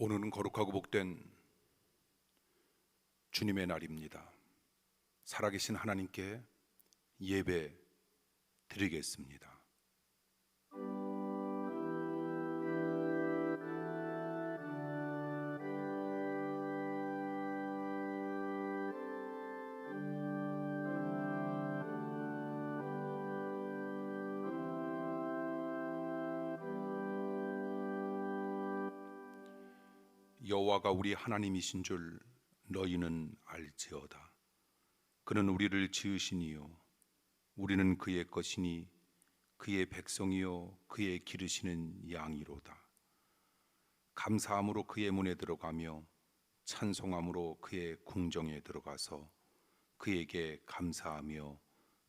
오늘은 거룩하고 복된 주님의 날입니다. 살아계신 하나님께 예배 드리겠습니다. 여호와가 우리 하나님이신 줄 너희는 알지어다. 그는 우리를 지으시니요 우리는 그의 것이니 그의 백성이요 그의 기르시는 양이로다. 감사함으로 그의 문에 들어가며 찬송함으로 그의 궁정에 들어가서 그에게 감사하며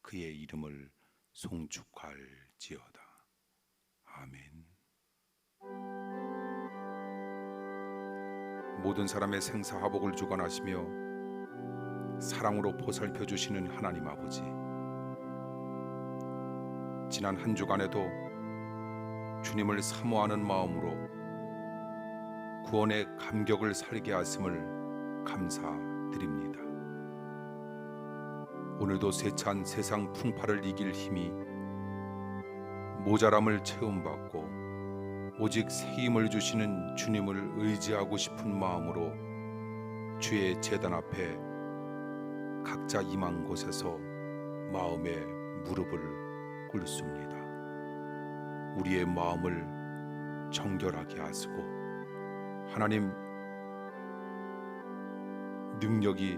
그의 이름을 송축할지어다. 아멘. 모든 사람의 생사화복을 주관하시며 사랑으로 보살펴 주시는 하나님 아버지, 지난 한 주간에도 주님을 사모하는 마음으로 구원의 감격을 살게 하심을 감사드립니다. 오늘도 세찬 세상 풍파를 이길 힘이 모자람을 채움받고 오직 새 힘을 주시는 주님을 의지하고 싶은 마음으로 주의 제단 앞에 각자 임한 곳에서 마음의 무릎을 꿇습니다. 우리의 마음을 정결하게 하시고 하나님 능력이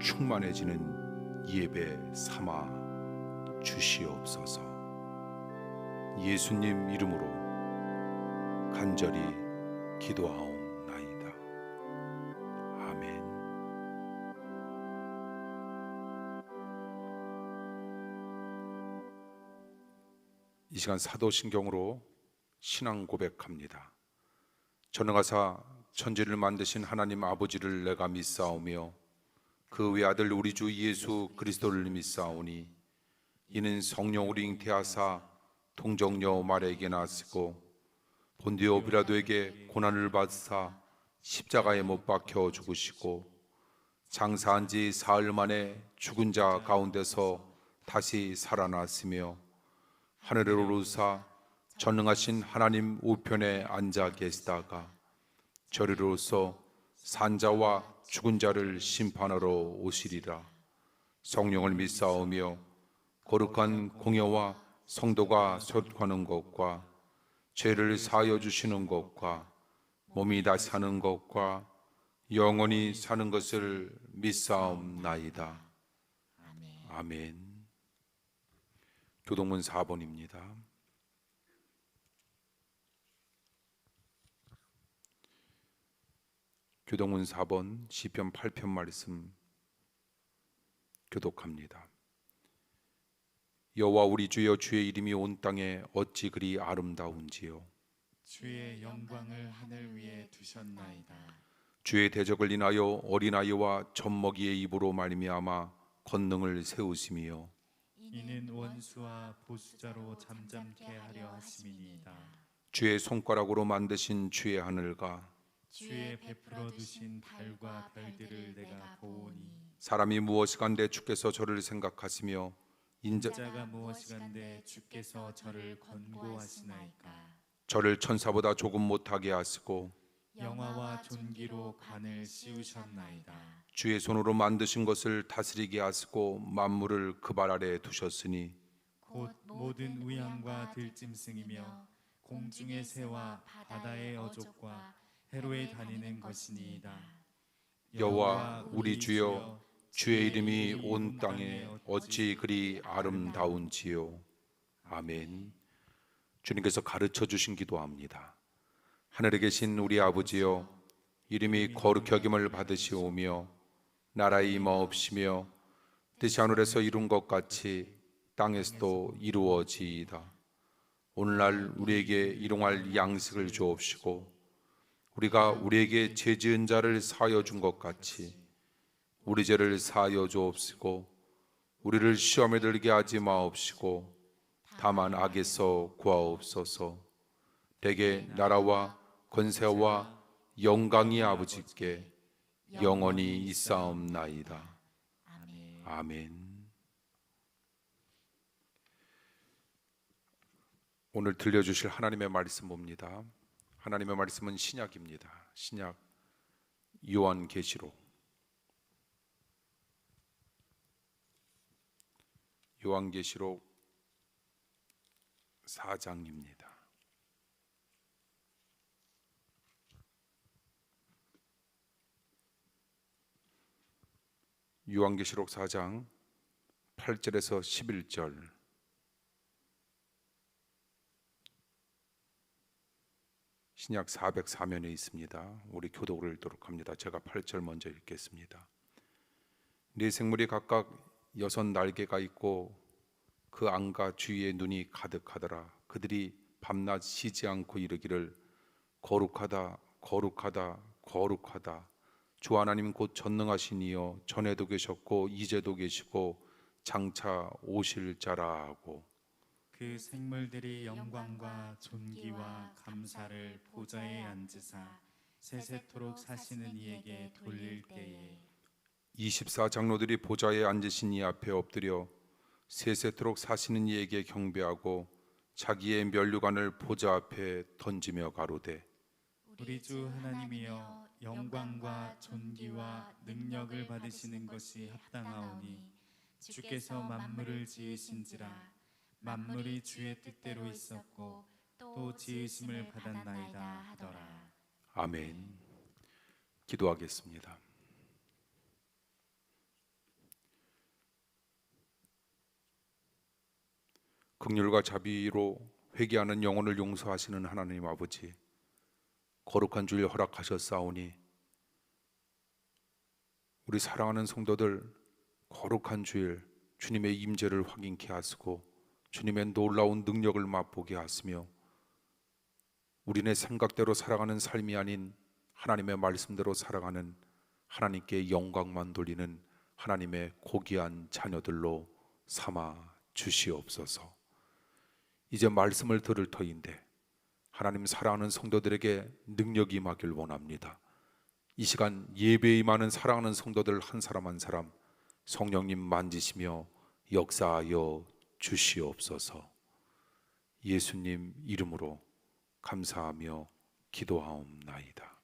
충만해지는 예배 삼아 주시옵소서. 예수님 이름으로 간절히 기도하옵나이다. 아멘. 이 시간 사도신경으로 신앙 고백합니다. 전능하사 천지를 만드신 하나님 아버지를 내가 믿사오며 그 외아들 우리 주 예수 그리스도를 믿사오니 이는 성령으로 잉태하사 동정녀 마리아에게 나시고 본디오 빌라도에게 고난을 받사 십자가에 못 박혀 죽으시고 장사한 지 사흘 만에 죽은 자 가운데서 다시 살아났으며 하늘에 오르사 전능하신 하나님 우편에 앉아 계시다가 저리로서 산자와 죽은 자를 심판하러 오시리라. 성령을 믿사오며 거룩한 공예와 성도가 소속하는 것과 죄를 사하여 주시는 것과 몸이 다시 사는 것과 영원히 사는 것을 믿사옵나이다. 아멘. 교동문 4번입니다. 교동문 4번 시편 8편 말씀 교독합니다. 여호와 우리 주여, 주의 이름이 온 땅에 어찌 그리 아름다운지요. 주의 영광을 하늘 위에 두셨나이다. 주의 대적을 인하여 어린아이와 젖먹이의 입으로 말미암아 권능을 세우시며 이는 원수와 보수자로 잠잠케 하려 하심이니이다. 주의 손가락으로 만드신 주의 하늘과 주의 베풀어 두신 달과 별들을 내가 보오니 사람이 무엇이간데 주께서 저를 생각하시며 인자가 무엇이간데 주께서 저를 권고하시나이까. 저를 천사보다 조금 못하게 하시고 영화와 존귀로 간을 씌우셨나이다. 주의 손으로 만드신 것을 다스리게 하시고 만물을 그 발 아래 두셨으니 곧 모든 우양과 들짐승이며 공중의 새와 바다의 어족과 해로에 다니는 것이니이다. 여호와 우리 주여, 주의 이름이 온 땅에 어찌 그리 아름다운지요. 아멘. 주님께서 가르쳐 주신 기도합니다. 하늘에 계신 우리 아버지여, 이름이 거룩히 여김을 받으시오며 나라의 임하옵시며 뜻이 하늘에서 이룬 것 같이 땅에서도 이루어지이다. 오늘날 우리에게 일용할 양식을 주옵시고 우리가 우리에게 죄 지은 자를 사하여 준 것 같이 우리 죄를 사하여 주옵시고 우리를 시험에 들게 하지 마옵시고 다만 악에서 구하옵소서. 대개 나라와 권세와 영광이 아버지께 영원히 있사옵나이다. 아멘. 아멘. 오늘 들려주실 하나님의 말씀 봅니다. 하나님의 말씀은 신약입니다. 신약 요한계시록 4장입니다. 요한계시록 4장 8절에서 11절. 신약 404면에 있습니다. 우리 교독을 읽도록 합니다. 제가 8절 먼저 읽겠습니다. 네 생물이 각각 6 날개가 있고 그 안과 주위에 눈이 가득하더라. 그들이 밤낮 쉬지 않고 이르기를 거룩하다 거룩하다 거룩하다 주 하나님 곧 전능하신 이여 전에도 계셨고 이제도 계시고 장차 오실 자라 하고 그 생물들이 영광과 존귀와 감사를 보좌에 앉으사 세세토록 사시는 이에게 돌릴 때에 24장로들이 보좌에 앉으신 이 앞에 엎드려 세세토록 사시는 이에게 경배하고 자기의 면류관을 보좌 앞에 던지며 가로되 우리 주 하나님이여 영광과 존귀와 능력을 받으시는 것이 합당하오니 주께서 만물을 지으신지라 만물이 주의 뜻대로 있었고 또 지으심을 받았나이다 하더라. 아멘. 기도하겠습니다. 긍휼과 자비로 회개하는 영혼을 용서하시는 하나님 아버지, 거룩한 주일 허락하셨사오니 우리 사랑하는 성도들 거룩한 주일 주님의 임재를 확인케 하시고 주님의 놀라운 능력을 맛보게 하시며 우리네 생각대로 살아가는 삶이 아닌 하나님의 말씀대로 살아가는 하나님께 영광만 돌리는 하나님의 고귀한 자녀들로 삼아 주시옵소서. 이제 말씀을 들을 터인데 하나님 사랑하는 성도들에게 능력이 임하길 원합니다. 이 시간 예배에 임하는 사랑하는 성도들 한 사람 한 사람 성령님 만지시며 역사하여 주시옵소서. 예수님 이름으로 감사하며 기도하옵나이다.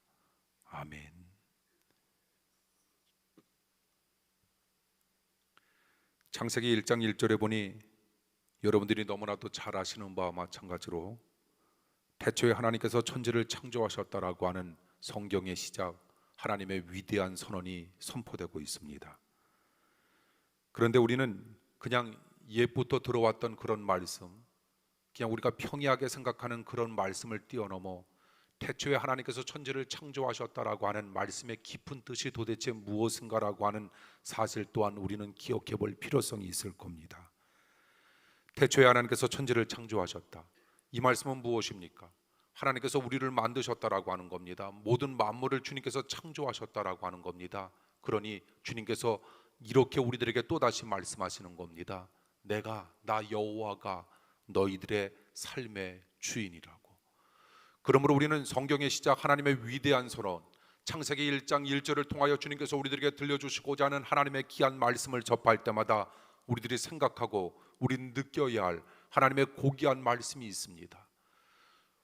아멘. 창세기 1장 1절에 보니 여러분들이 너무나도 잘 아시는 바와 마찬가지로 태초에 하나님께서 천지를 창조하셨다라고 하는 성경의 시작, 하나님의 위대한 선언이 선포되고 있습니다. 그런데 우리는 그냥 옛부터 들어왔던 그런 말씀, 그냥 우리가 평이하게 생각하는 그런 말씀을 뛰어넘어 태초에 하나님께서 천지를 창조하셨다라고 하는 말씀의 깊은 뜻이 도대체 무엇인가라고 하는 사실 또한 우리는 기억해 볼 필요성이 있을 겁니다. 태초에 하나님께서 천지를 창조하셨다. 이 말씀은 무엇입니까? 하나님께서 우리를 만드셨다라고 하는 겁니다. 모든 만물을 주님께서 창조하셨다라고 하는 겁니다. 그러니 주님께서 이렇게 우리들에게 또다시 말씀하시는 겁니다. 나 여호와가 너희들의 삶의 주인이라고. 그러므로 우리는 성경의 시작 하나님의 위대한 선언, 창세기 1장 1절을 통하여 주님께서 우리들에게 들려주시고자 하는 하나님의 귀한 말씀을 접할 때마다 우리들이 생각하고 우리는 느껴야 할 하나님의 고귀한 말씀이 있습니다.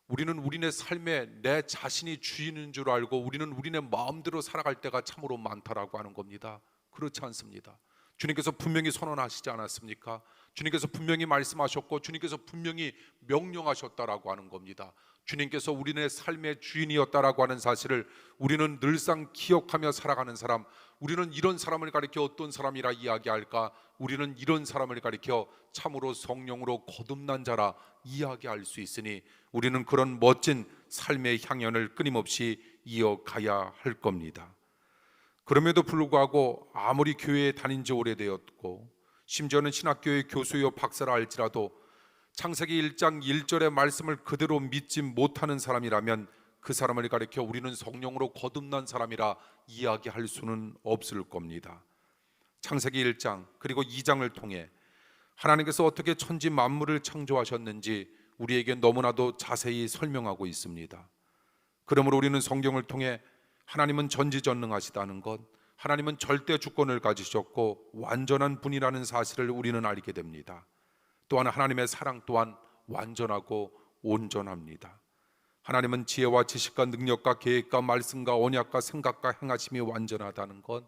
우리는 우리네 삶에 내 자신이 주인인 줄 알고 우리는 우리네 마음대로 살아갈 때가 참으로 많다라고 하는 겁니다. 그렇지 않습니다. 주님께서 분명히 선언하시지 않았습니까? 주님께서 분명히 말씀하셨고 주님께서 분명히 명령하셨다라고 하는 겁니다. 주님께서 우리네 삶의 주인이었다라고 하는 사실을 우리는 늘상 기억하며 살아가는 사람, 우리는 이런 사람을 가리켜 어떤 사람이라 이야기할까? 우리는 이런 사람을 가리켜 참으로 성령으로 거듭난 자라 이야기할 수 있으니 우리는 그런 멋진 삶의 향연을 끊임없이 이어가야 할 겁니다. 그럼에도 불구하고 아무리 교회에 다닌 지 오래되었고 심지어는 신학교의 교수요 박사라 할지라도 창세기 1장 1절의 말씀을 그대로 믿지 못하는 사람이라면 그 사람을 가리켜 우리는 성령으로 거듭난 사람이라 이야기할 수는 없을 겁니다. 창세기 1장 그리고 2장을 통해 하나님께서 어떻게 천지 만물을 창조하셨는지 우리에게 너무나도 자세히 설명하고 있습니다. 그러므로 우리는 성경을 통해 하나님은 전지전능하시다는 것, 하나님은 절대 주권을 가지셨고 완전한 분이라는 사실을 우리는 알게 됩니다. 또한 하나님의 사랑 또한 완전하고 온전합니다. 하나님은 지혜와 지식과 능력과 계획과 말씀과 언약과 생각과 행하심이 완전하다는 것,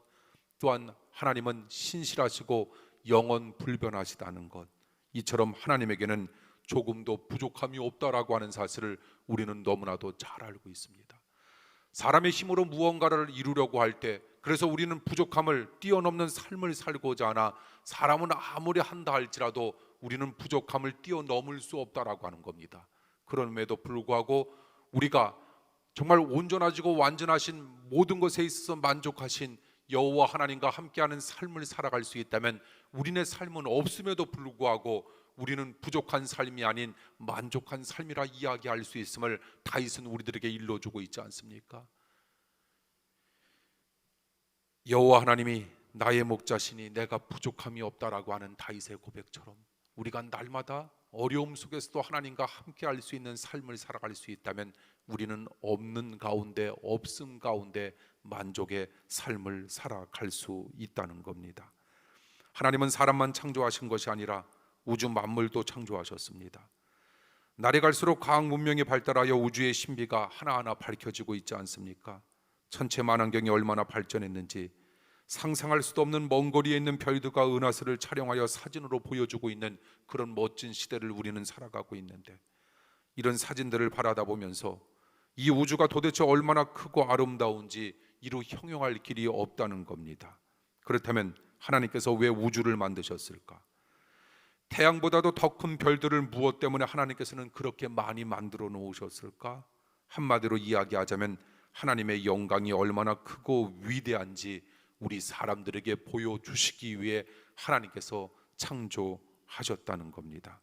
또한 하나님은 신실하시고 영원 불변하시다는 것, 이처럼 하나님에게는 조금도 부족함이 없다라고 하는 사실을 우리는 너무나도 잘 알고 있습니다. 사람의 힘으로 무언가를 이루려고 할 때, 그래서 우리는 부족함을 뛰어넘는 삶을 살고자 하나 사람은 아무리 한다 할지라도 우리는 부족함을 뛰어넘을 수 없다라고 하는 겁니다. 그럼에도 불구하고 우리가 정말 온전하시고 완전하신 모든 것에 있어서 만족하신 여호와 하나님과 함께하는 삶을 살아갈 수 있다면 우리네 삶은 없음에도 불구하고 우리는 부족한 삶이 아닌 만족한 삶이라 이야기할 수 있음을 다윗은 우리들에게 일러주고 있지 않습니까? 여호와 하나님이 나의 목자시니 내가 부족함이 없다라고 하는 다윗의 고백처럼 우리가 날마다 어려움 속에서도 하나님과 함께할 수 있는 삶을 살아갈 수 있다면 우리는 없는 가운데, 없음 가운데 만족의 삶을 살아갈 수 있다는 겁니다. 하나님은 사람만 창조하신 것이 아니라 우주 만물도 창조하셨습니다. 날이 갈수록 과학 문명이 발달하여 우주의 신비가 하나하나 밝혀지고 있지 않습니까? 천체 만환경이 얼마나 발전했는지 상상할 수도 없는 먼 거리에 있는 별들과 은하수를 촬영하여 사진으로 보여주고 있는 그런 멋진 시대를 우리는 살아가고 있는데, 이런 사진들을 바라다 보면서 이 우주가 도대체 얼마나 크고 아름다운지 이루 형용할 길이 없다는 겁니다. 그렇다면 하나님께서 왜 우주를 만드셨을까? 태양보다도 더 큰 별들을 무엇 때문에 하나님께서는 그렇게 많이 만들어 놓으셨을까? 한마디로 이야기하자면 하나님의 영광이 얼마나 크고 위대한지 우리 사람들에게 보여주시기 위해 하나님께서 창조하셨다는 겁니다.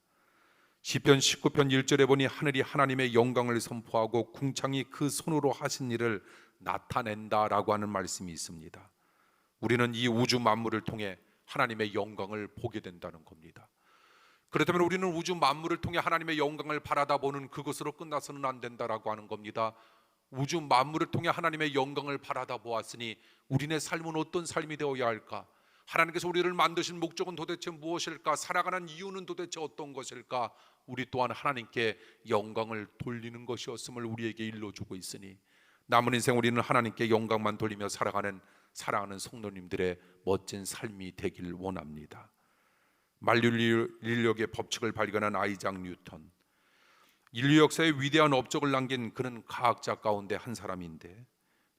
시편 19편 1절에 보니 하늘이 하나님의 영광을 선포하고 궁창이 그 손으로 하신 일을 나타낸다라고 하는 말씀이 있습니다. 우리는 이 우주 만물을 통해 하나님의 영광을 보게 된다는 겁니다. 그렇다면 우리는 우주 만물을 통해 하나님의 영광을 바라다보는 그것으로 끝나서는 안 된다라고 하는 겁니다. 우주 만물을 통해 하나님의 영광을 바라다 보았으니 우리네 삶은 어떤 삶이 되어야 할까? 하나님께서 우리를 만드신 목적은 도대체 무엇일까? 살아가는 이유는 도대체 어떤 것일까? 우리 또한 하나님께 영광을 돌리는 것이었음을 우리에게 일러주고 있으니 남은 인생 우리는 하나님께 영광만 돌리며 살아가는 사랑하는 성도님들의 멋진 삶이 되길 원합니다. 만유인력의 법칙을 발견한 아이작 뉴턴, 인류 역사에 위대한 업적을 남긴 그는 과학자 가운데 한 사람인데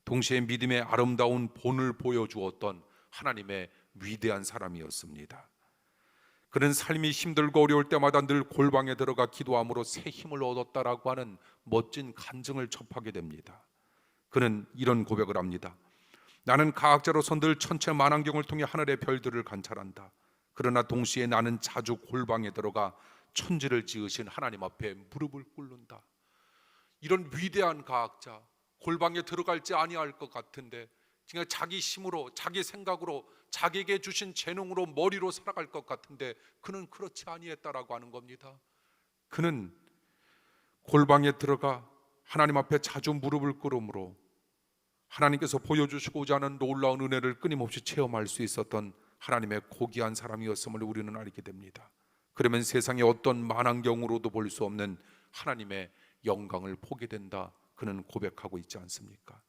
동시에 믿음의 아름다운 본을 보여주었던 하나님의 위대한 사람이었습니다. 그는 삶이 힘들고 어려울 때마다 늘 골방에 들어가 기도함으로 새 힘을 얻었다라고 하는 멋진 간증을 접하게 됩니다. 그는 이런 고백을 합니다. 나는 과학자로서 늘 천체 만환경을 통해 하늘의 별들을 관찰한다. 그러나 동시에 나는 자주 골방에 들어가 천지를 지으신 하나님 앞에 무릎을 꿇는다. 이런 위대한 과학자, 골방에 들어갈지 아니할 것 같은데 그냥 자기 힘으로, 자기 생각으로, 자기에게 주신 재능으로, 머리로 살아갈 것 같은데 그는 그렇지 아니했다라고 하는 겁니다. 그는 골방에 들어가 하나님 앞에 자주 무릎을 꿇음으로 하나님께서 보여주시고자 하는 놀라운 은혜를 끊임없이 체험할 수 있었던 하나님의 고귀한 사람이었음을 우리는 알게 됩니다. 그러면 세상의 어떤 만환경으로도 볼 수 없는 하나님의 영광을 보게 된다, 그는 고백하고 있지 않습니까?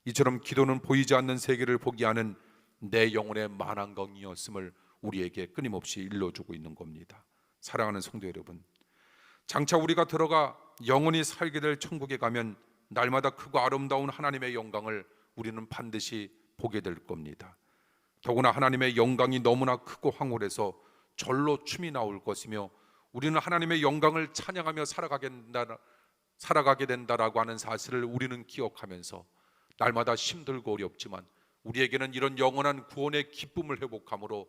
이처럼 기도는 보이지 않는 세계를 보게 하는 내 영혼의 만환경이었음을 우리에게 끊임없이 일러주고 있는 겁니다. 사랑하는 성도 여러분, 장차 우리가 들어가 영원히 살게 될 천국에 가면 날마다 크고 아름다운 하나님의 영광을 우리는 반드시 보게 될 겁니다. 더구나 하나님의 영광이 너무나 크고 황홀해서 절로 춤이 나올 것이며 우리는 하나님의 영광을 찬양하며 살아가게 된다라고 하는 사실을 우리는 기억하면서 날마다 힘들고 어렵지만 우리에게는 이런 영원한 구원의 기쁨을 회복함으로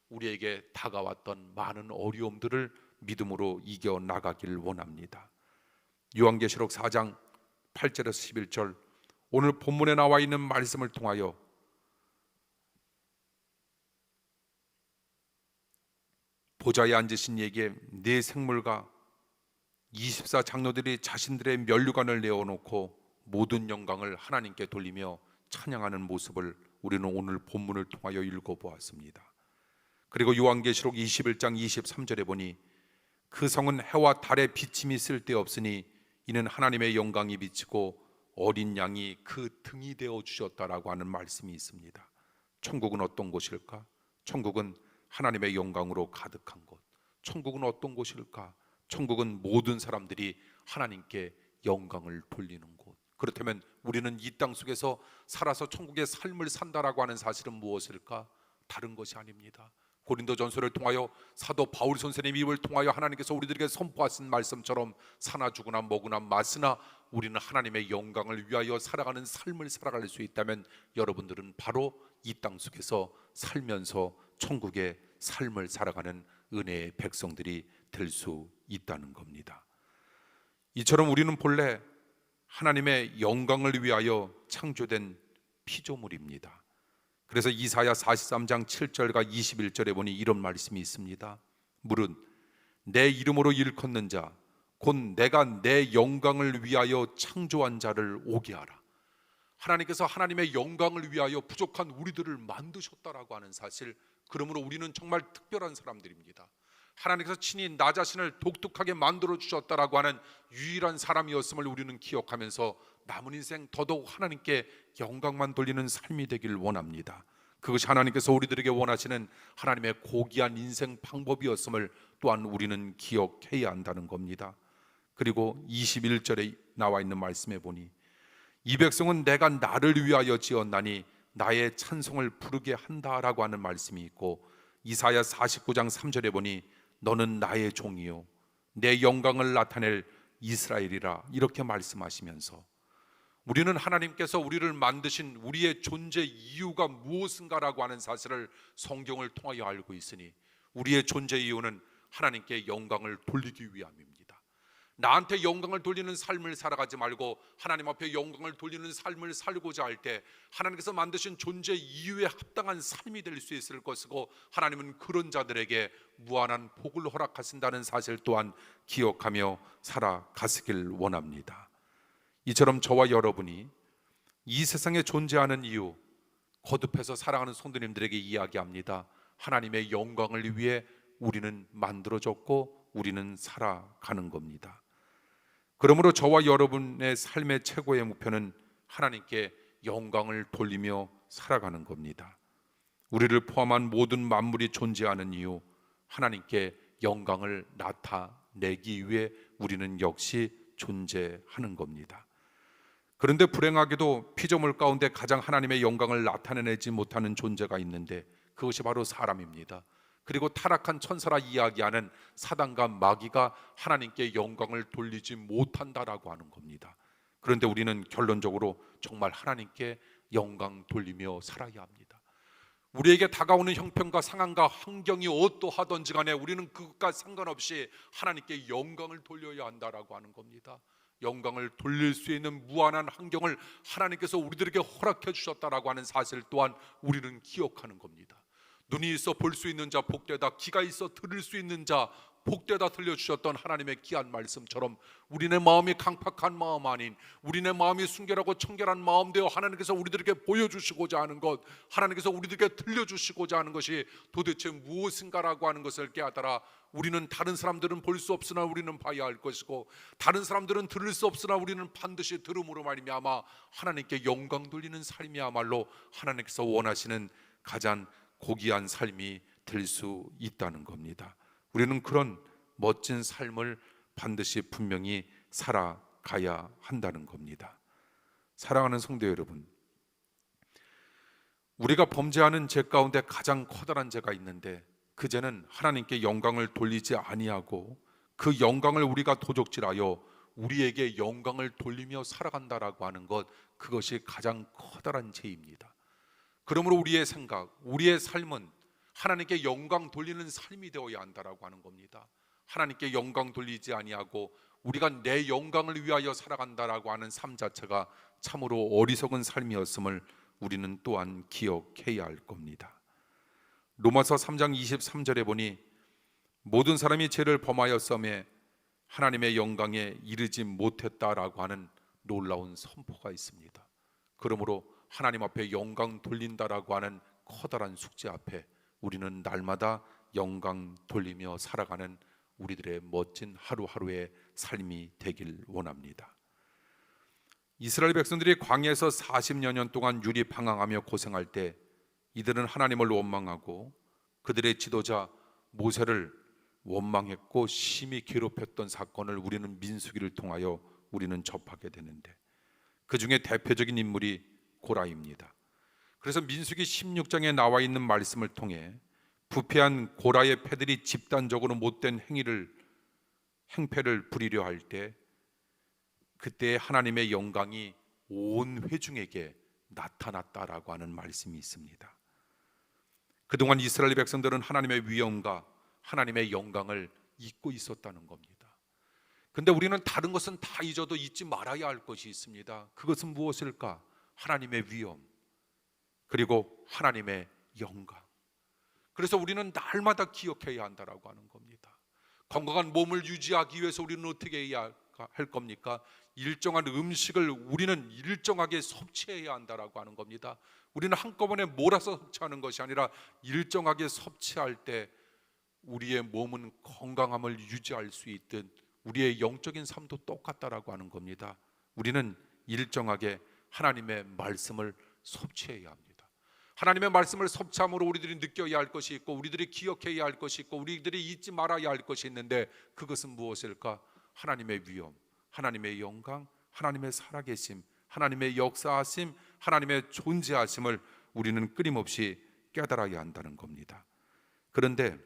우리에게 다가왔던 많은 어려움들을 믿음으로 이겨나가길 원합니다. 요한계시록 4장 8절에서 11절, 오늘 본문에 나와 있는 말씀을 통하여 보좌에 앉으신 이에게 네 생물과 24 장로들이 자신들의 면류관을 내어놓고 모든 영광을 하나님께 돌리며 찬양하는 모습을 우리는 오늘 본문을 통하여 읽어보았습니다. 그리고 요한계시록 21장 23절에 보니 그 성은 해와 달의 비침이 쓸데없으니 이는 하나님의 영광이 비치고 어린 양이 그 등이 되어 주셨다라고 하는 말씀이 있습니다. 천국은 어떤 곳일까? 천국은 하나님의 영광으로 가득한 곳. 천국은 어떤 곳일까? 천국은 모든 사람들이 하나님께 영광을 돌리는 곳. 그렇다면 우리는 이 땅 속에서 살아서 천국의 삶을 산다라고 하는 사실은 무엇일까? 다른 것이 아닙니다. 고린도전서를 통하여 사도 바울 선생님 입을 통하여 하나님께서 우리들에게 선포하신 말씀처럼 사나 죽으나 먹으나 마시나 우리는 하나님의 영광을 위하여 살아가는 삶을 살아갈 수 있다면 여러분들은 바로 이 땅 속에서 살면서 천국의 삶을 살아가는 은혜의 백성들이 될 수 있다는 겁니다. 이처럼 우리는 본래 하나님의 영광을 위하여 창조된 피조물입니다. 그래서 이사야 43장 7절과 21절에 보니 이런 말씀이 있습니다. 물은 내 이름으로 일컫는 자 곧 내가 내 영광을 위하여 창조한 자를 오게 하라. 하나님께서 하나님의 영광을 위하여 부족한 우리들을 만드셨다라고 하는 사실, 그러므로 우리는 정말 특별한 사람들입니다. 하나님께서 친히 나 자신을 독특하게 만들어 주셨다라고 하는 유일한 사람이었음을 우리는 기억하면서 남은 인생 더더욱 하나님께 영광만 돌리는 삶이 되길 원합니다. 그것이 하나님께서 우리들에게 원하시는 하나님의 고귀한 인생 방법이었음을 또한 우리는 기억해야 한다는 겁니다. 그리고 21절에 나와 있는 말씀에 보니 이 백성은 내가 나를 위하여 지었나니 나의 찬송을 부르게 한다라고 하는 말씀이 있고, 이사야 49장 3절에 보니 너는 나의 종이요 내 영광을 나타낼 이스라엘이라 이렇게 말씀하시면서 우리는 하나님께서 우리를 만드신 우리의 존재 이유가 무엇인가라고 하는 사실을 성경을 통하여 알고 있으니 우리의 존재 이유는 하나님께 영광을 돌리기 위함입니다. 나한테 영광을 돌리는 삶을 살아가지 말고 하나님 앞에 영광을 돌리는 삶을 살고자 할 때 하나님께서 만드신 존재 이유에 합당한 삶이 될 수 있을 것이고, 하나님은 그런 자들에게 무한한 복을 허락하신다는 사실 또한 기억하며 살아가시길 원합니다. 이처럼 저와 여러분이 이 세상에 존재하는 이유, 거듭해서 사랑하는 성도님들에게 이야기합니다. 하나님의 영광을 위해 우리는 만들어졌고 우리는 살아가는 겁니다. 그러므로 저와 여러분의 삶의 최고의 목표는 하나님께 영광을 돌리며 살아가는 겁니다. 우리를 포함한 모든 만물이 존재하는 이유, 하나님께 영광을 나타내기 위해 우리는 역시 존재하는 겁니다. 그런데 불행하게도 피조물 가운데 가장 하나님의 영광을 나타내지 못하는 존재가 있는데 그것이 바로 사람입니다. 그리고 타락한 천사라 이야기하는 사단과 마귀가 하나님께 영광을 돌리지 못한다라고 하는 겁니다. 그런데 우리는 결론적으로 정말 하나님께 영광 돌리며 살아야 합니다. 우리에게 다가오는 형편과 상황과 환경이 어떠하든지 간에 우리는 그것과 상관없이 하나님께 영광을 돌려야 한다라고 하는 겁니다. 영광을 돌릴 수 있는 무한한 환경을 하나님께서 우리들에게 허락해 주셨다라고 하는 사실 또한 우리는 기억하는 겁니다. 눈이 있어 볼 수 있는 자 복되다, 귀가 있어 들을 수 있는 자 복되다 들려주셨던 하나님의 귀한 말씀처럼 우리네 마음이 강팍한 마음 아닌 우리네 마음이 순결하고 청결한 마음 되어 하나님께서 우리들에게 보여주시고자 하는 것, 하나님께서 우리들에게 들려주시고자 하는 것이 도대체 무엇인가라고 하는 것을 깨달아 우리는 다른 사람들은 볼 수 없으나 우리는 봐야 할 것이고 다른 사람들은 들을 수 없으나 우리는 반드시 들음으로 말미암아 하나님께 영광 돌리는 삶이야말로 하나님께서 원하시는 가장 고귀한 삶이 될 수 있다는 겁니다. 우리는 그런 멋진 삶을 반드시 분명히 살아가야 한다는 겁니다. 사랑하는 성도 여러분, 우리가 범죄하는 죄 가운데 가장 커다란 죄가 있는데 그 죄는 하나님께 영광을 돌리지 아니하고 그 영광을 우리가 도적질하여 우리에게 영광을 돌리며 살아간다라고 하는 것, 그것이 가장 커다란 죄입니다. 그러므로 우리의 생각, 우리의 삶은 하나님께 영광 돌리는 삶이 되어야 한다라고 하는 겁니다. 하나님께 영광 돌리지 아니하고 우리가 내 영광을 위하여 살아간다라고 하는 삶 자체가 참으로 어리석은 삶이었음을 우리는 또한 기억해야 할 겁니다. 로마서 3장 23절에 보니 모든 사람이 죄를 범하였음에 하나님의 영광에 이르지 못했다라고 하는 놀라운 선포가 있습니다. 그러므로 하나님 앞에 영광 돌린다라고 하는 커다란 숙제 앞에 우리는 날마다 영광 돌리며 살아가는 우리들의 멋진 하루하루의 삶이 되길 원합니다. 이스라엘 백성들이 광야에서 40여 년 동안 유리방황하며 고생할 때 이들은 하나님을 원망하고 그들의 지도자 모세를 원망했고 심히 괴롭혔던 사건을 우리는 민수기를 통하여 우리는 접하게 되는데, 그 중에 대표적인 인물이 고라입니다. 그래서 민수기 16장에 나와 있는 말씀을 통해 부패한 고라의 패들이 집단적으로 못된 행패를 부리려 할 때 그때 하나님의 영광이 온 회중에게 나타났다라고 하는 말씀이 있습니다. 그동안 이스라엘 백성들은 하나님의 위엄과 하나님의 영광을 잊고 있었다는 겁니다. 근데 우리는 다른 것은 다 잊어도 잊지 말아야 할 것이 있습니다. 그것은 무엇일까? 하나님의 위엄, 그리고 하나님의 영광. 그래서 우리는 날마다 기억해야 한다라고 하는 겁니다. 건강한 몸을 유지하기 위해서 우리는 어떻게 해야 할 겁니까? 일정한 음식을 우리는 일정하게 섭취해야 한다라고 하는 겁니다. 우리는 한꺼번에 몰아서 섭취하는 것이 아니라 일정하게 섭취할 때 우리의 몸은 건강함을 유지할 수 있듯 우리의 영적인 삶도 똑같다라고 하는 겁니다. 우리는 일정하게 하나님의 말씀을 섭취해야 합니다. 하나님의 말씀을 섭취함으로 우리들이 느껴야 할 것이 있고 우리들이 기억해야 할 것이 있고 우리들이 잊지 말아야 할 것이 있는데, 그것은 무엇일까? 하나님의 위엄, 하나님의 영광, 하나님의 살아계심, 하나님의 역사하심, 하나님의 존재하심을 우리는 끊임없이 깨달아야 한다는 겁니다. 그런데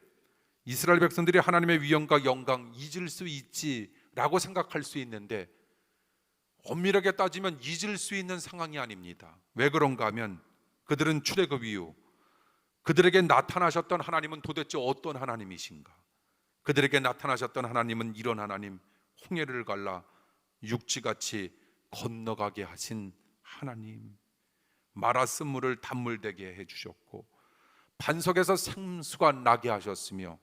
이스라엘 백성들이 하나님의 위엄과 영광 잊을 수 있지라고 생각할 수 있는데, 엄밀하게 따지면 잊을 수 있는 상황이 아닙니다. 왜 그런가 하면 그들은 출애굽 이후 그들에게 나타나셨던 하나님은 도대체 어떤 하나님이신가? 그들에게 나타나셨던 하나님은 이런 하나님, 홍해를 갈라 육지같이 건너가게 하신 하나님, 마라쓴 물을 단물 되게 해주셨고 반석에서 생수가 나게 하셨으며,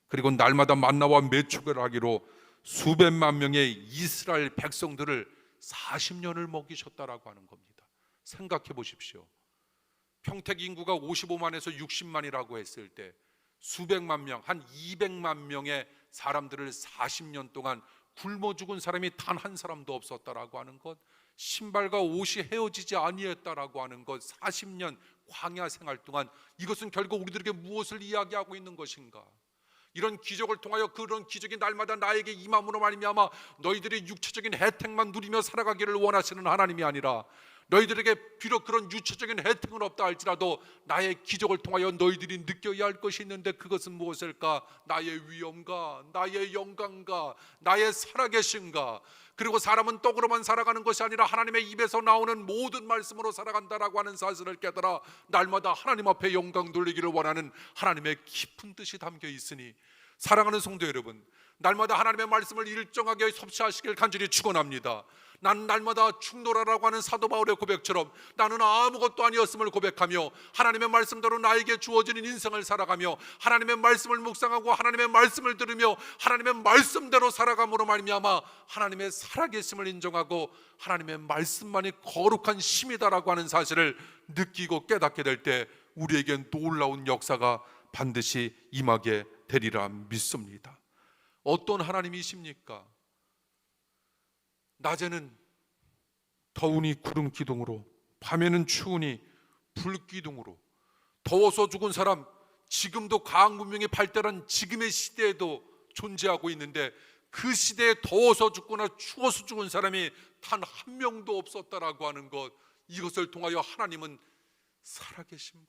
그리고 날마다 만나와 메추기를 하기로 수백만 명의 이스라엘 백성들을 40년을 먹이셨다라고 하는 겁니다. 생각해 보십시오. 평택 인구가 55만에서 60만이라고 했을 때 수백만 명, 한 200만 명의 사람들을 40년 동안 굶어 죽은 사람이 단 한 사람도 없었다라고 하는 것, 신발과 옷이 헤어지지 아니했다라고 하는 것, 40년 광야 생활 동안, 이것은 결국 우리들에게 무엇을 이야기하고 있는 것인가? 이런 기적을 통하여 그런 기적이 날마다 나에게 임함으로 말미암아 너희들이 육체적인 혜택만 누리며 살아가기를 원하시는 하나님이 아니라, 너희들에게 비록 그런 유체적인 혜택은 없다 할지라도 나의 기적을 통하여 너희들이 느껴야 할 것이 있는데, 그것은 무엇일까? 나의 위엄과 나의 영광과 나의 살아계심과, 그리고 사람은 떡으로만 살아가는 것이 아니라 하나님의 입에서 나오는 모든 말씀으로 살아간다라고 하는 사실을 깨달아 날마다 하나님 앞에 영광 돌리기를 원하는 하나님의 깊은 뜻이 담겨 있으니, 사랑하는 성도 여러분, 날마다 하나님의 말씀을 일정하게 섭취하시길 간절히 축원합니다. 나는 날마다 충돌하라고 하는 사도 바울의 고백처럼 나는 아무것도 아니었음을 고백하며 하나님의 말씀대로 나에게 주어지는 인생을 살아가며 하나님의 말씀을 묵상하고 하나님의 말씀을 들으며 하나님의 말씀대로 살아감으로 말미암아 하나님의 살아계심을 인정하고 하나님의 말씀만이 거룩한 힘이다라고 하는 사실을 느끼고 깨닫게 될 때 우리에겐 놀라운 역사가 반드시 임하게 되리라 믿습니다. 어떤 하나님이십니까? 낮에는 더우니 구름 기둥으로, 밤에는 추우니 불 기둥으로, 더워서 죽은 사람, 지금도 과학 문명이 발달한 지금의 시대에도 존재하고 있는데 그 시대에 더워서 죽거나 추워서 죽은 사람이 단 한 명도 없었다라고 하는 것, 이것을 통하여 하나님은 살아계신 분,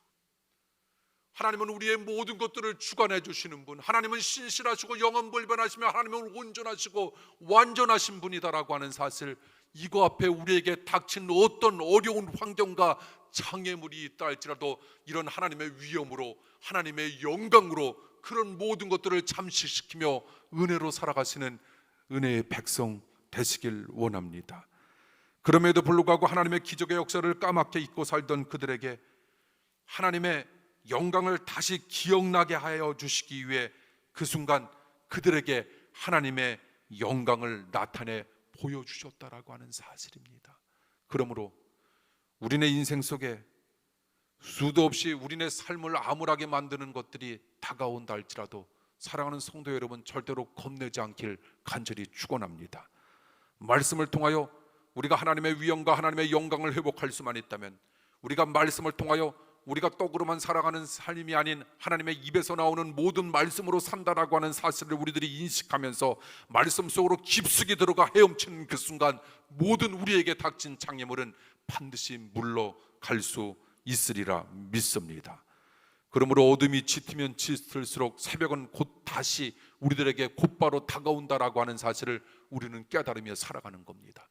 하나님은 우리의 모든 것들을 주관해 주시는 분, 하나님은 신실하시고 영원불변하시며 하나님은 온전하시고 완전하신 분이다라고 하는 사실, 이거 앞에 우리에게 닥친 어떤 어려운 환경과 장애물이 있다 할지라도 이런 하나님의 위엄으로 하나님의 영광으로 그런 모든 것들을 잠식시키며 은혜로 살아가시는 은혜의 백성 되시길 원합니다. 그럼에도 불구하고 하나님의 기적의 역사를 까맣게 잊고 살던 그들에게 하나님의 영광을 다시 기억나게 하여 주시기 위해 그 순간 그들에게 하나님의 영광을 나타내 보여주셨다라고 하는 사실입니다. 그러므로 우리네 인생 속에 수도 없이 우리네 삶을 암울하게 만드는 것들이 다가온다 할지라도 사랑하는 성도 여러분, 절대로 겁내지 않길 간절히 축원합니다. 말씀을 통하여 우리가 하나님의 위엄과 하나님의 영광을 회복할 수만 있다면, 우리가 말씀을 통하여 우리가 떡으로만 살아가는 삶이 아닌 하나님의 입에서 나오는 모든 말씀으로 산다라고 하는 사실을 우리들이 인식하면서 말씀 속으로 깊숙이 들어가 헤엄치는 그 순간 모든 우리에게 닥친 장애물은 반드시 물러갈 수 있으리라 믿습니다. 그러므로 어둠이 짙으면 짙을수록 새벽은 곧 다시 우리들에게 곧바로 다가온다라고 하는 사실을 우리는 깨달으며 살아가는 겁니다.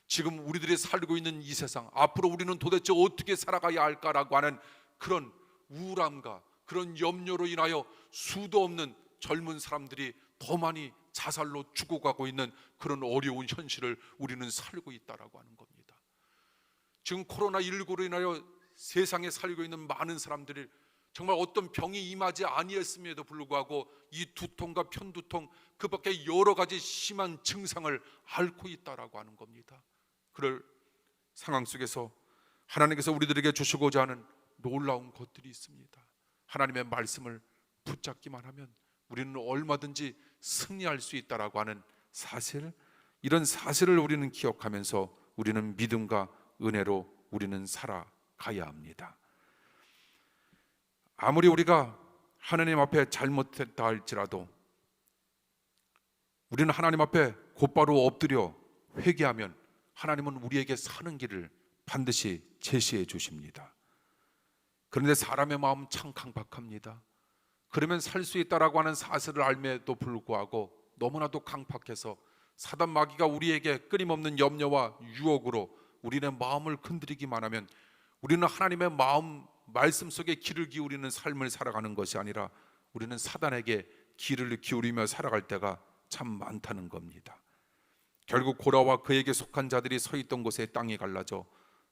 지금 우리들이 살고 있는 이 세상, 앞으로 우리는 도대체 어떻게 살아가야 할까라고 하는 그런 우울함과 그런 염려로 인하여 수도 없는 젊은 사람들이 더 많이 자살로 죽어가고 있는 그런 어려운 현실을 우리는 살고 있다라고 하는 겁니다. 지금 코로나19로 인하여 세상에 살고 있는 많은 사람들이 정말 어떤 병이 임하지 아니했음에도 불구하고 이 두통과 편두통 그 밖에 여러 가지 심한 증상을 앓고 있다라고 하는 겁니다. 그럴 상황 속에서 하나님께서 우리들에게 주시고자 하는 놀라운 것들이 있습니다. 하나님의 말씀을 붙잡기만 하면 우리는 얼마든지 승리할 수 있다라고 하는 사실, 이런 사실을 우리는 기억하면서 우리는 믿음과 은혜로 우리는 살아가야 합니다. 아무리 우리가 하나님 앞에 잘못했다 할지라도 우리는 하나님 앞에 곧바로 엎드려 회개하면 하나님은 우리에게 사는 길을 반드시 제시해 주십니다. 그런데 사람의 마음 참 강박합니다. 그러면 살 수 있다라고 하는 사실을 알매도 불구하고 너무나도 강박해서 사단 마귀가 우리에게 끊임없는 염려와 유혹으로 우리의 마음을 건드리기만 하면 우리는 하나님의 마음 말씀 속에 귀를 기울이는 삶을 살아가는 것이 아니라 우리는 사단에게 귀를 기울이며 살아갈 때가 참 많다는 겁니다. 결국 고라와 그에게 속한 자들이 서 있던 곳에 땅이 갈라져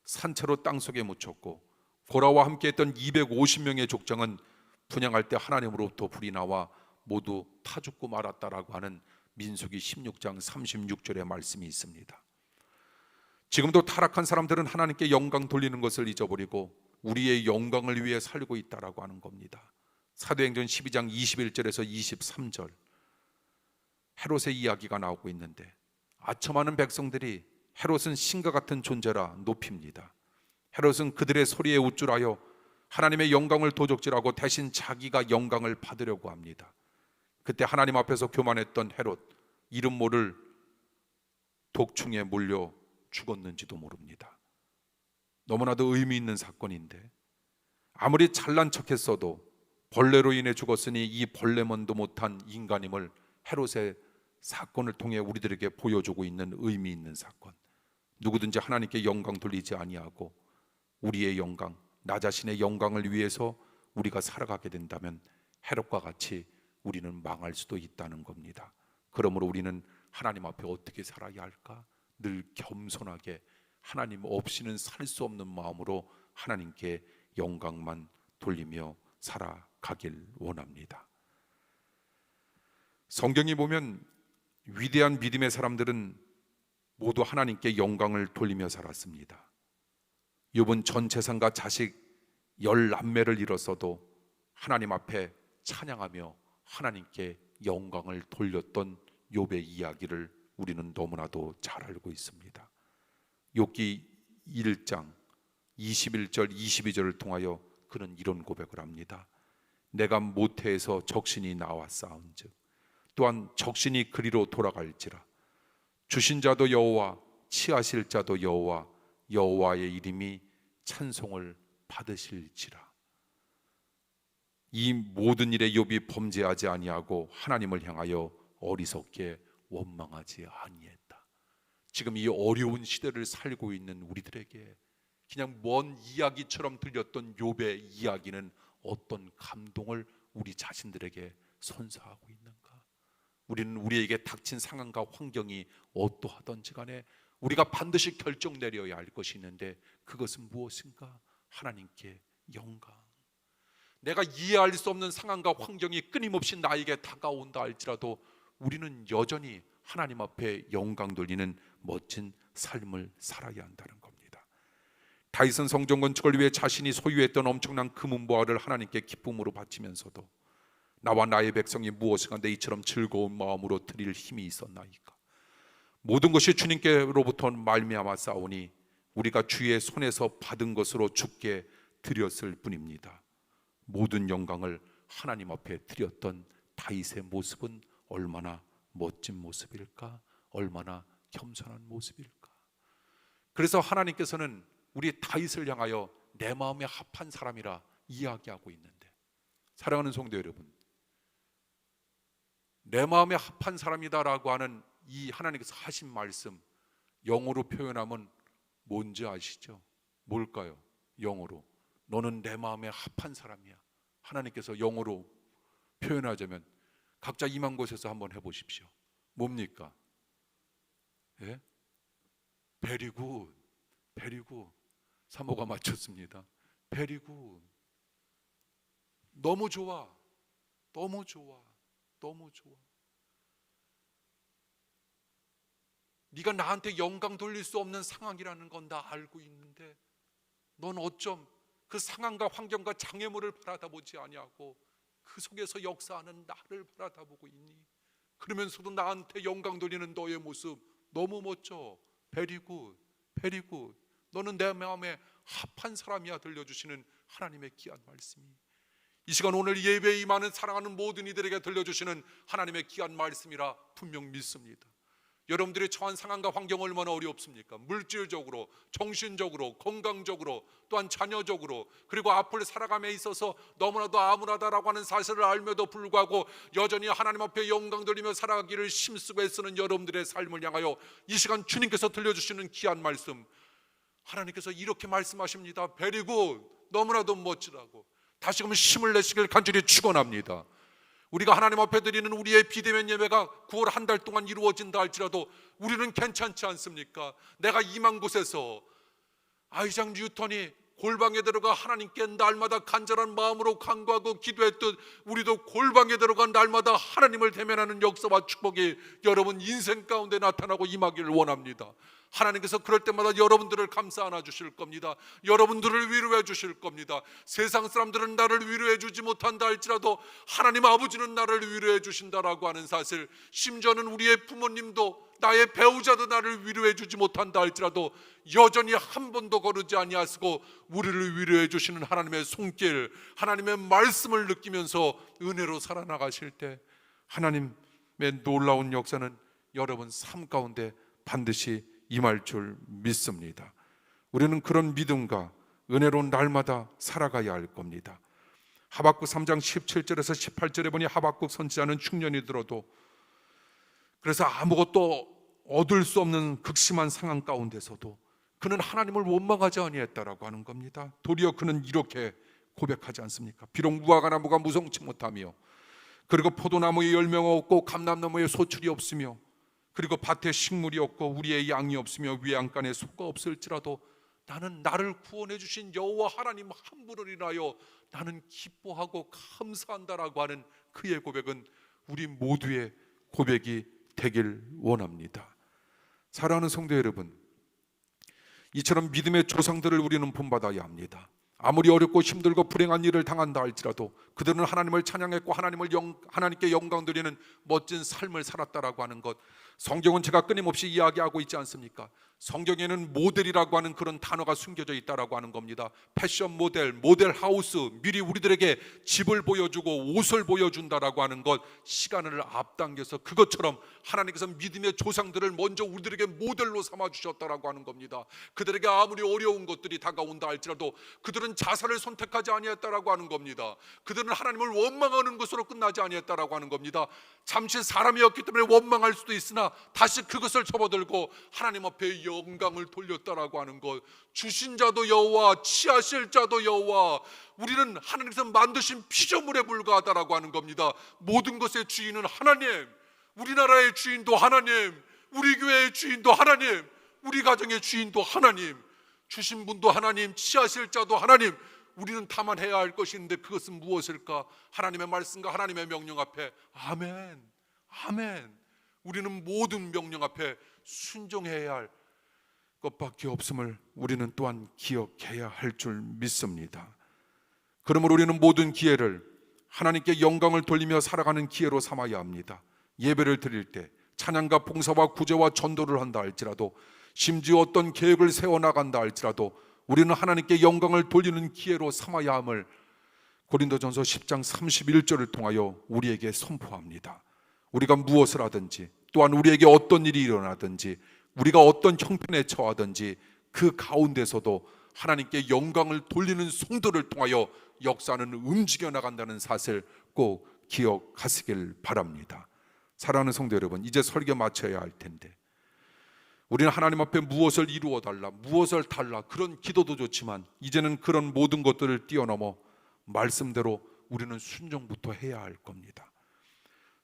산채로 땅 속에 묻혔고, 고라와 함께 했던 250명의 족장은 분향할 때 하나님으로부터 불이 나와 모두 타 죽고 말았다라고 하는 민수기 16장 36절의 말씀이 있습니다. 지금도 타락한 사람들은 하나님께 영광 돌리는 것을 잊어버리고 우리의 영광을 위해 살고 있다라고 하는 겁니다. 사도행전 12장 21절에서 23절 헤롯의 이야기가 나오고 있는데, 아첨하는 백성들이 헤롯은 신과 같은 존재라 높입니다. 헤롯은 그들의 소리에 우쭐하여 하나님의 영광을 도적질하고 대신 자기가 영광을 받으려고 합니다. 그때 하나님 앞에서 교만했던 헤롯, 이름 모를 독충에 몰려 죽었는지도 모릅니다. 너무나도 의미 있는 사건인데, 아무리 잘난 척했어도 벌레로 인해 죽었으니 이 벌레만도 못한 인간임을 헤롯의 사건을 통해 우리들에게 보여주고 있는 의미 있는 사건. 누구든지 하나님께 영광 돌리지 아니하고 우리의 영광, 나 자신의 영광을 위해서 우리가 살아가게 된다면 헤롯과 같이 우리는 망할 수도 있다는 겁니다. 그러므로 우리는 하나님 앞에 어떻게 살아야 할까? 늘 겸손하게 하나님 없이는 살 수 없는 마음으로 하나님께 영광만 돌리며 살아가길 원합니다. 성경이 보면 위대한 믿음의 사람들은 모두 하나님께 영광을 돌리며 살았습니다. 욥은 전 재산과 자식 10남매를 잃었어도 하나님 앞에 찬양하며 하나님께 영광을 돌렸던 욥의 이야기를 우리는 너무나도 잘 알고 있습니다. 욥기 1장 21절 22절을 통하여 그는 이런 고백을 합니다. 내가 모태에서 적신이 나와 싸운즉 또한 적신이 그리로 돌아갈지라. 주신 자도 여호와, 취하실 자도 여호와, 여호와의 이름이 찬송을 받으실지라. 이 모든 일에 욥이 범죄하지 아니하고 하나님을 향하여 어리석게 원망하지 아니했다. 지금 이 어려운 시대를 살고 있는 우리들에게 그냥 먼 이야기처럼 들렸던 욥의 이야기는 어떤 감동을 우리 자신들에게 선사하고 있는가? 우리는 우리에게 닥친 상황과 환경이 어떠하든지 간에 우리가 반드시 결정 내려야 할 것이 있는데, 그것은 무엇인가? 하나님께 영광. 내가 이해할 수 없는 상황과 환경이 끊임없이 나에게 다가온다 할지라도 우리는 여전히 하나님 앞에 영광 돌리는 멋진 삶을 살아야 한다는 겁니다. 다윗은 성전 건축을 위해 자신이 소유했던 엄청난 금은보화를 하나님께 기쁨으로 바치면서도 나와 나의 백성이 무엇을 한데 이처럼 즐거운 마음으로 드릴 힘이 있었나이까. 모든 것이 주님께로부터 말미암아 싸우니 우리가 주의 손에서 받은 것으로 주께 드렸을 뿐입니다. 모든 영광을 하나님 앞에 드렸던 다윗의 모습은 얼마나 멋진 모습일까? 얼마나 겸손한 모습일까? 그래서 하나님께서는 우리 다윗을 향하여 내 마음에 합한 사람이라 이야기하고 있는데, 사랑하는 성도 여러분, 내 마음에 합한 사람이다라고 하는 이 하나님께서 하신 말씀, 영어로 표현하면 뭔지 아시죠? 뭘까요? 영어로 너는 내 마음에 합한 사람이야. 하나님께서 영어로 표현하자면 각자 임한 곳에서 한번 해보십시오. 뭡니까? 예? Very good, very good. 사모가 맞췄습니다. Very good. 너무 좋아, 너무 좋아, 너무 좋아. 네가 나한테 영광 돌릴 수 없는 상황이라는 건 다 알고 있는데 넌 어쩜 그 상황과 환경과 장애물을 바라다보지 아니하고 그 속에서 역사하는 나를 바라다보고 있니? 그러면서도 나한테 영광 돌리는 너의 모습 너무 멋져. Very good, very good. 너는 내 마음에 합한 사람이야 들려주시는 하나님의 귀한 말씀이, 이 시간 오늘 예배에 임하는 사랑하는 모든 이들에게 들려주시는 하나님의 귀한 말씀이라 분명 믿습니다. 여러분들의 처한 상황과 환경이 얼마나 어렵습니까? 물질적으로, 정신적으로, 건강적으로, 또한 자녀적으로, 그리고 앞을 살아감에 있어서 너무나도 암울하다라고 하는 사실을 알며도 불구하고 여전히 하나님 앞에 영광 돌리며 살아가기를 힘쓰고 애쓰는 여러분들의 삶을 향하여 이 시간 주님께서 들려주시는 귀한 말씀, 하나님께서 이렇게 말씀하십니다. Very good, 너무나도 멋지다고. 다시금 힘을 내시길 간절히 축원합니다. 우리가 하나님 앞에 드리는 우리의 비대면 예배가 9월 한 달 동안 이루어진다 할지라도 우리는 괜찮지 않습니까? 내가 임한 곳에서 아이작 뉴턴이 골방에 들어가 하나님께 날마다 간절한 마음으로 간구하고 기도했듯 우리도 골방에 들어가 날마다 하나님을 대면하는 역사와 축복이 여러분 인생 가운데 나타나고 임하기를 원합니다. 하나님께서 그럴 때마다 여러분들을 감싸 안아 주실 겁니다. 여러분들을 위로해 주실 겁니다. 세상 사람들은 나를 위로해 주지 못한다 할지라도 하나님 아버지는 나를 위로해 주신다라고 하는 사실, 심지어는 우리의 부모님도 나의 배우자도 나를 위로해 주지 못한다 할지라도 여전히 한 번도 거르지 아니하시고 우리를 위로해 주시는 하나님의 손길, 하나님의 말씀을 느끼면서 은혜로 살아나가실 때 하나님의 놀라운 역사는 여러분 삶 가운데 반드시 임할 줄 믿습니다. 우리는 그런 믿음과 은혜로 날마다 살아가야 할 겁니다. 하박국 3장 17절에서 18절에 보니 하박국 선지자는 중년이 들어도 그래서 아무것도 얻을 수 없는 극심한 상황 가운데서도 그는 하나님을 원망하지 아니했다라고 하는 겁니다. 도리어 그는 이렇게 고백하지 않습니까? 비록 무화과 나무가 무성치 못하며 그리고 포도나무에 열매가 없고 감람나무에 소출이 없으며 그리고 밭에 식물이 없고 우리의 양이 없으며 외양간에 소가 없을지라도 나는 나를 구원해 주신 여호와 하나님 한 분을 인하여 나는 기뻐하고 감사한다라고 하는 그의 고백은 우리 모두의 고백이 되길 원합니다. 사랑하는 성도 여러분, 이처럼 믿음의 조상들을 우리는 본받아야 합니다. 아무리 어렵고 힘들고 불행한 일을 당한다 할지라도 그들은 하나님을 찬양했고 하나님께 영광 드리는 멋진 삶을 살았다라고 하는 것, 성경은 제가 끊임없이 이야기하고 있지 않습니까? 성경에는 모델이라고 하는 그런 단어가 숨겨져 있다라고 하는 겁니다. 패션 모델, 모델 하우스, 미리 우리들에게 집을 보여주고 옷을 보여준다라고 하는 것, 시간을 앞당겨서 그것처럼 하나님께서 믿음의 조상들을 먼저 우리들에게 모델로 삼아주셨다라고 하는 겁니다. 그들에게 아무리 어려운 것들이 다가온다 할지라도 그들은 자살을 선택하지 아니했다라고 하는 겁니다. 그들은 하나님을 원망하는 것으로 끝나지 아니했다라고 하는 겁니다. 잠시 사람이었기 때문에 원망할 수도 있으나 다시 그것을 접어들고 하나님 앞에 영광을 돌렸다라고 하는 것, 주신 자도 여호와, 취하실 자도 여호와, 우리는 하나님께서 만드신 피조물에 불과하다라고 하는 겁니다. 모든 것의 주인은 하나님, 우리나라의 주인도 하나님, 우리 교회의 주인도 하나님, 우리 가정의 주인도 하나님, 주신 분도 하나님, 취하실 자도 하나님. 우리는 다만 해야 할 것인데 그것은 무엇일까? 하나님의 말씀과 하나님의 명령 앞에 아멘, 아멘. 우리는 모든 명령 앞에 순종해야 할 것밖에 없음을 우리는 또한 기억해야 할 줄 믿습니다. 그러므로 우리는 모든 기회를 하나님께 영광을 돌리며 살아가는 기회로 삼아야 합니다. 예배를 드릴 때 찬양과 봉사와 구제와 전도를 한다 할지라도, 심지어 어떤 계획을 세워나간다 할지라도 우리는 하나님께 영광을 돌리는 기회로 삼아야 함을 고린도전서 10장 31절을 통하여 우리에게 선포합니다. 우리가 무엇을 하든지, 또한 우리에게 어떤 일이 일어나든지, 우리가 어떤 형편에 처하든지 그 가운데서도 하나님께 영광을 돌리는 성도를 통하여 역사는 움직여 나간다는 사실을 꼭 기억하시길 바랍니다. 사랑하는 성도 여러분, 이제 설교 마쳐야 할 텐데, 우리는 하나님 앞에 무엇을 이루어 달라, 무엇을 달라, 그런 기도도 좋지만 이제는 그런 모든 것들을 뛰어넘어 말씀대로 우리는 순종부터 해야 할 겁니다.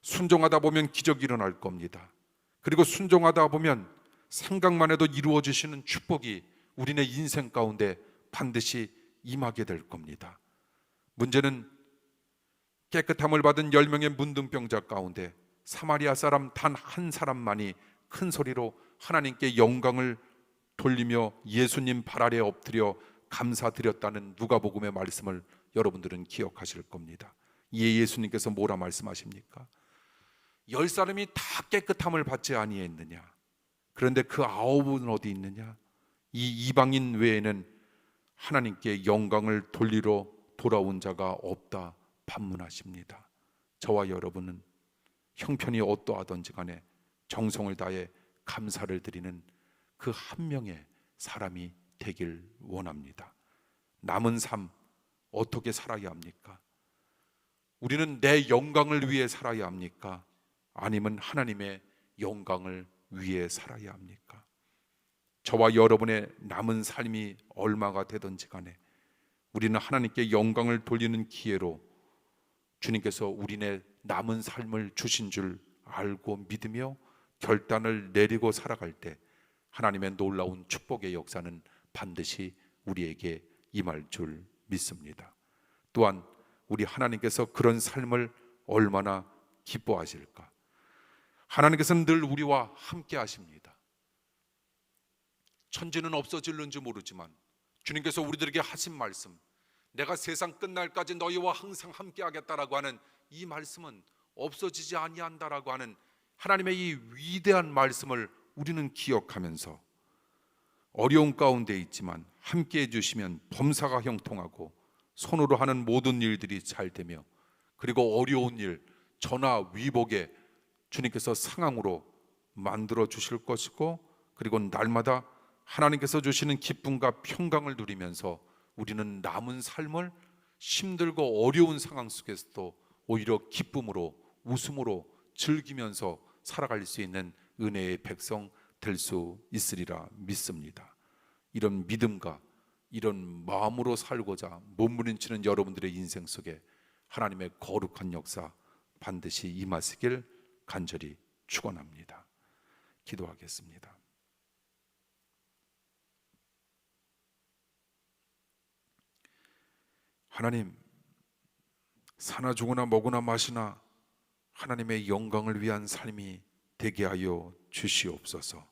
순종하다 보면 기적이 일어날 겁니다. 그리고 순종하다 보면 생각만 해도 이루어지시는 축복이 우리네 인생 가운데 반드시 임하게 될 겁니다. 문제는 깨끗함을 받은 10명의 문둥병자 가운데 사마리아 사람 단 한 사람만이 큰 소리로 하나님께 영광을 돌리며 예수님 발 아래 엎드려 감사드렸다는 누가복음의 말씀을 여러분들은 기억하실 겁니다. 이에 예수님께서 뭐라 말씀하십니까? 10사람이 다 깨끗함을 받지 아니했느냐? 그런데 그 9은 어디 있느냐? 이 이방인 외에는 하나님께 영광을 돌리러 돌아온 자가 없다 반문하십니다. 저와 여러분은 형편이 어떠하든지 간에 정성을 다해 감사를 드리는 그 한 명의 사람이 되길 원합니다. 남은 삶 어떻게 살아야 합니까? 우리는 내 영광을 위해 살아야 합니까? 아니면 하나님의 영광을 위해 살아야 합니까? 저와 여러분의 남은 삶이 얼마가 되든지 간에 우리는 하나님께 영광을 돌리는 기회로 주님께서 우리네 남은 삶을 주신 줄 알고 믿으며 결단을 내리고 살아갈 때 하나님의 놀라운 축복의 역사는 반드시 우리에게 임할 줄 믿습니다. 또한 우리 하나님께서 그런 삶을 얼마나 기뻐하실까? 하나님께서는 늘 우리와 함께 하십니다. 천지는 없어질는지 모르지만 주님께서 우리들에게 하신 말씀, 내가 세상 끝날까지 너희와 항상 함께 하겠다라고 하는 이 말씀은 없어지지 아니한다라고 하는 하나님의 이 위대한 말씀을 우리는 기억하면서 어려운 가운데 있지만 함께 해주시면 범사가 형통하고 손으로 하는 모든 일들이 잘 되며, 그리고 어려운 일 전화 위복에 주님께서 상황으로 만들어 주실 것이고, 그리고 날마다 하나님께서 주시는 기쁨과 평강을 누리면서 우리는 남은 삶을 힘들고 어려운 상황 속에서도 오히려 기쁨으로 웃음으로 즐기면서 살아갈 수 있는 은혜의 백성 될 수 있으리라 믿습니다. 이런 믿음과 이런 마음으로 살고자 몸부림치는 여러분들의 인생 속에 하나님의 거룩한 역사 반드시 임하시길 간절히 축원합니다. 기도하겠습니다. 하나님, 사나 죽으나 먹으나 마시나 하나님의 영광을 위한 삶이 되게 하여 주시옵소서.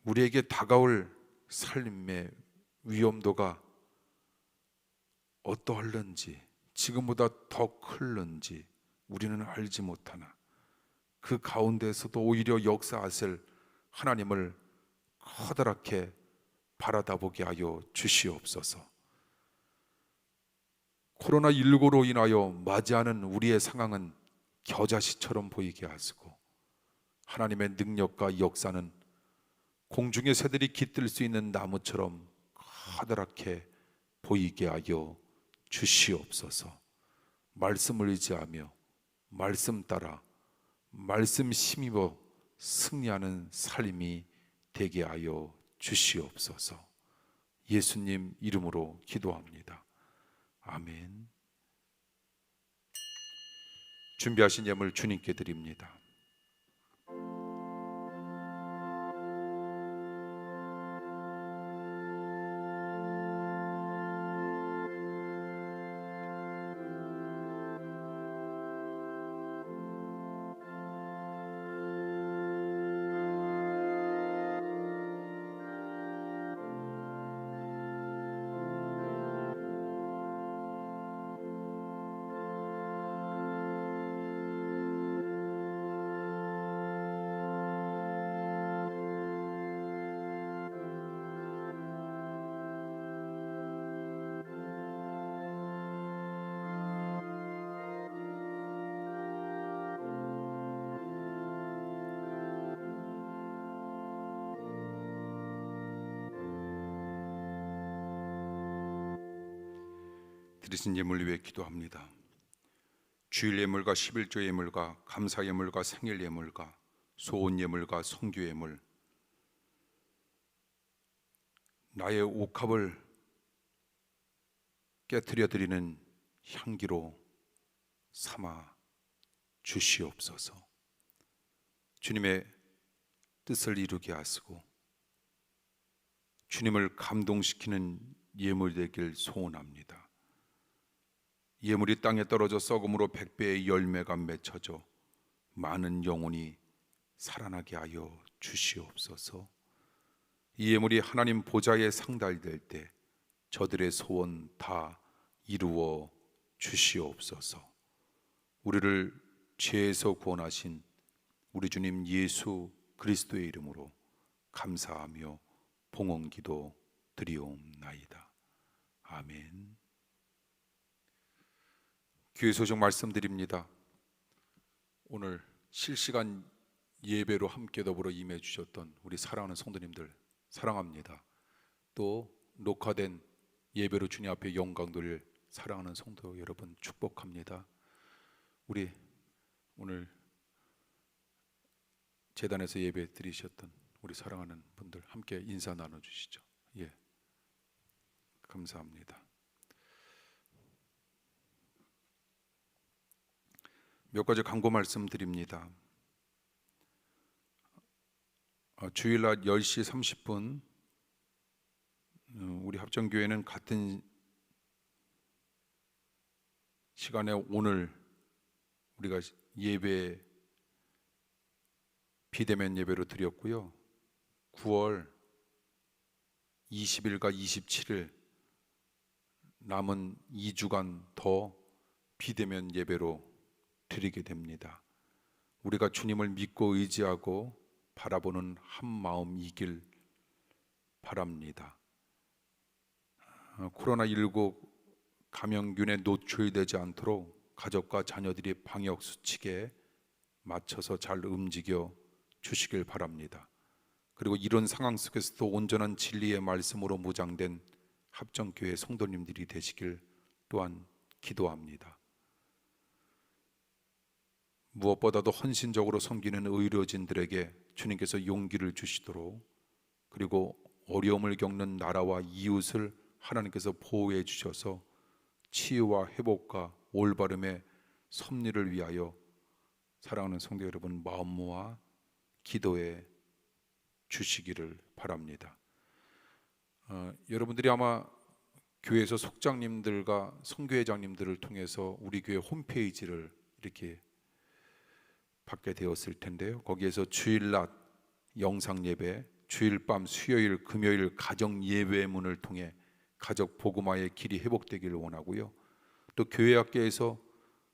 우리에게 다가올 삶의 위험도가 어떠할는지, 지금보다 더 클는지 우리는 알지 못하나 그 가운데서도 오히려 역사하실 하나님을 커다랗게 바라다보게 하여 주시옵소서. 코로나19로 인하여 맞이하는 우리의 상황은 겨자씨처럼 보이게 하시고, 하나님의 능력과 역사는 공중의 새들이 깃들 수 있는 나무처럼 커다랗게 보이게 하여 주시옵소서. 말씀을 의지하며 말씀 따라 말씀 힘입어 승리하는 삶이 되게 하여 주시옵소서. 예수님 이름으로 기도합니다. 아멘. 준비하신 예물 주님께 드립니다. 드리신 예물 위해 기도합니다. 주일 예물과 11조 예물과 감사 예물과 생일 예물과 소원 예물과 성교 예물, 나의 옥합을 깨뜨려 드리는 향기로 삼아 주시옵소서. 주님의 뜻을 이루게 하시고 주님을 감동시키는 예물 되길 소원합니다. 예물이 땅에 떨어져 썩음으로 100배의 열매가 맺혀져 많은 영혼이 살아나게 하여 주시옵소서. 이 예물이 하나님 보좌에 상달될 때 저들의 소원 다 이루어 주시옵소서. 우리를 죄에서 구원하신 우리 주님 예수 그리스도의 이름으로 감사하며 봉헌기도 드리옵나이다. 아멘. 교회 소식 말씀드립니다. 오늘 실시간 예배로 함께 더불어 임해 주셨던 우리 사랑하는 성도님들 사랑합니다. 또 녹화된 예배로 주님 앞에 영광 돌릴 사랑하는 성도 여러분 축복합니다. 우리 오늘 재단에서 예배 드리셨던 우리 사랑하는 분들 함께 인사 나눠주시죠. 예, 감사합니다. 몇 가지 광고 말씀드립니다. 주일날 10시 30분 우리 합정교회는 같은 시간에 오늘 우리가 예배 비대면 예배로 드렸고요. 9월 20일과 27일 남은 2주간 더 비대면 예배로 드리게 됩니다. 우리가 주님을 믿고 의지하고 바라보는 한 마음이길 바랍니다. 코로나19 감염균에 노출되지 않도록 가족과 자녀들이 방역 수칙에 맞춰서 잘 움직여 주시길 바랍니다. 그리고 이런 상황 속에서도 온전한 진리의 말씀으로 무장된 합정교회 성도님들이 되시길 또한 기도합니다. 무엇보다도 헌신적으로 섬기는 의료진들에게 주님께서 용기를 주시도록, 그리고 어려움을 겪는 나라와 이웃을 하나님께서 보호해 주셔서 치유와 회복과 올바름의 섭리를 위하여 사랑하는 성도 여러분 마음 모아 기도해 주시기를 바랍니다. 여러분들이 아마 교회에서 속장님들과 선교회장님들을 통해서 우리 교회 홈페이지를 이렇게 받게 되었을 텐데요. 거기에서 주일낮 영상 예배, 주일밤 수요일 금요일 가정 예배문을 통해 가족 복음화의 길이 회복되기를 원하고요. 또 교회 학교에서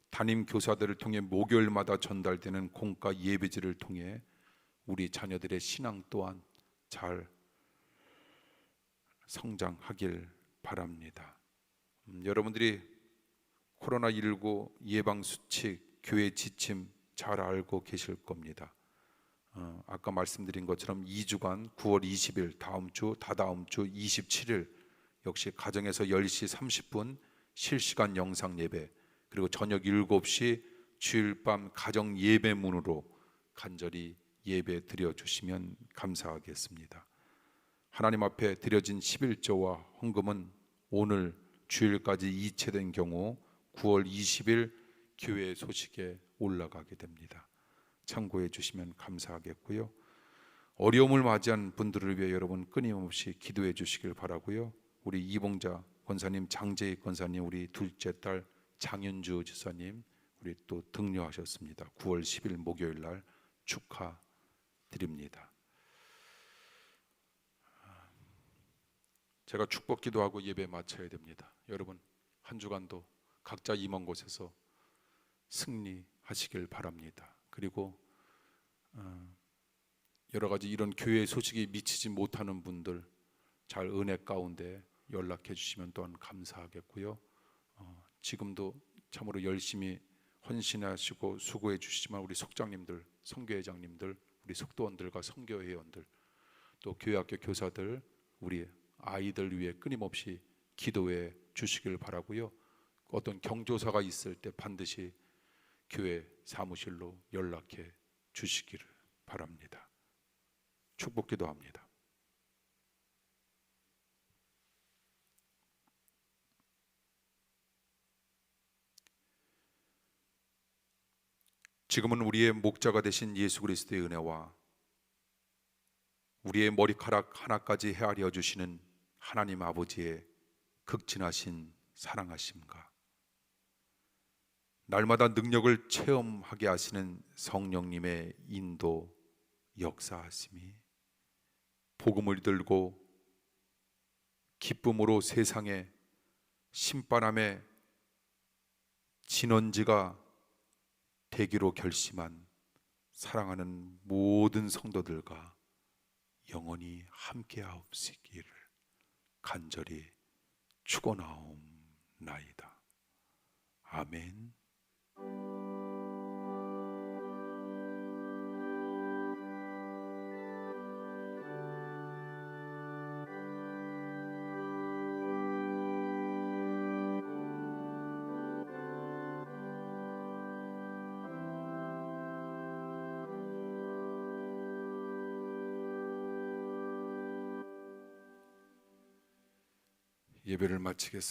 담임 교사들을 통해 목요일마다 전달되는 공과 예배지를 통해 우리 자녀들의 신앙 또한 잘 성장하길 바랍니다. 여러분들이 코로나19 예방 수칙, 교회 지침 잘 알고 계실 겁니다. 아까 말씀드린 것처럼 2주간 9월 20일 다음 주, 다다음 주 27일 역시 가정에서 10시 30분 실시간 영상 예배, 그리고 저녁 7시 주일밤 가정 예배문으로 간절히 예배 드려주시면 감사하겠습니다. 하나님 앞에 드려진 11조와 헌금은 오늘 주일까지 이체된 경우 9월 20일 교회 소식에 올라가게 됩니다. 참고해 주시면 감사하겠고요. 어려움을 맞이한 분들을 위해 여러분 끊임없이 기도해 주시길 바라고요. 우리 이봉자 권사님, 장재익 권사님, 우리 둘째 딸 장윤주 지사님 우리 또 등려하셨습니다. 9월 10일 목요일 날 축하드립니다. 제가 축복 기도하고 예배 마쳐야 됩니다. 여러분 한 주간도 각자 임한 곳에서 승리하시길 바랍니다. 그리고 여러 가지 이런 교회 소식이 미치지 못하는 분들 잘 은혜 가운데 연락해 주시면 또한 감사하겠고요. 지금도 참으로 열심히 헌신하시고 수고해 주시지만 우리 속장님들, 선교회장님들, 우리 속도원들과 선교회원들, 또 교회학교 교사들, 우리 아이들 위해 끊임없이 기도해 주시길 바라고요. 어떤 경조사가 있을 때 반드시 교회 사무실로 연락해 주시기를 바랍니다. 축복 기도합니다. 지금은 우리의 목자가 되신 예수 그리스도의 은혜와 우리의 머리카락 하나까지 헤아려 주시는 하나님 아버지의 극진하신 사랑하심과 날마다 능력을 체험하게 하시는 성령님의 인도 역사하심이 복음을 들고 기쁨으로 세상에 신바람의 진원지가 되기로 결심한 사랑하는 모든 성도들과 영원히 함께하옵시기를 간절히 축원하옵나이다. 아멘. 예배를 마치겠습니다.